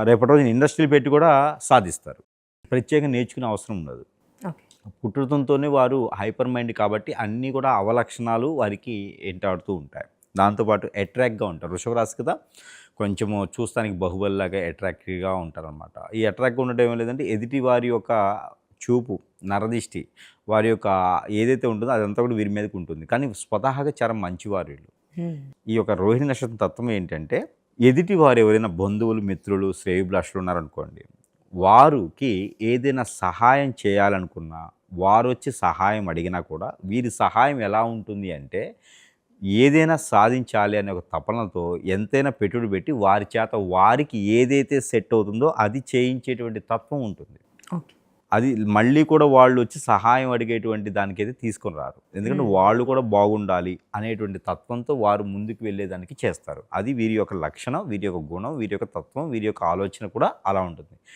రేపటి రోజున ఇండస్ట్రీలు పెట్టి కూడా సాధిస్తారు. ప్రత్యేకంగా నేర్చుకునే అవసరం ఉండదు. ఓకే. పుట్టుకతోనే వారు హైపర్ మైండ్ కాబట్టి అన్నీ కూడా అవలక్షణాలు వారికి ఎంటాడుతూ ఉంటాయి. దాంతోపాటు అట్రాక్ట్‌గా ఉంటారు. వృషభ రాశి కదా! కొంచెము చూస్తానికి బాహుబలిలాగా అట్రాక్టివ్‌గా ఉంటారనమాట. ఈ అట్రాక్ట్‌గా ఉండడం ఏం లేదంటే ఎదుటి వారి యొక్క చూపు, నరదిష్టి, వారి యొక్క ఏదైతే ఉంటుందో అదంతా కూడా వీరి మీదకి ఉంటుంది. కానీ స్వతహాగా చాలా మంచివారు వీళ్ళు. హ్మ్. ఈ యొక్క రోహిణి నక్షత్రం తత్వం ఏంటంటే, ఎదుటి వారు ఎవరైనా బంధువులు, మిత్రులు, శ్రేయోభిలాషులు ఉన్నారనుకోండి, వారికి ఏదైనా సహాయం చేయాలనుకున్నా, వారొచ్చి సహాయం అడిగినా కూడా, వీరి సహాయం ఎలా ఉంటుంది అంటే, ఏదైనా సాధించాలి అనే ఒక తపనతో ఎంతైనా పెట్టుబడి పెట్టి, వారి చేత వారికి ఏదైతే సెట్ అవుతుందో అది చేయించేటువంటి తత్వం ఉంటుంది. ఓకే. అది మళ్ళీ కూడా వాళ్ళొచ్చి సహాయం అడిగేటువంటి దానికైతే తీసుకొని రారు. ఎందుకంటే హ్మ్. వాళ్ళు కూడా బాగుండాలి అనేటువంటి తత్వంతో వారు ముందుకు వెళ్ళేదానికి చేస్తారు. అది వీరి యొక్క లక్షణం, వీరి యొక్క గుణం, వీరి యొక్క తత్వం, వీరి యొక్క ఆలోచన కూడా అలా ఉంటుంది.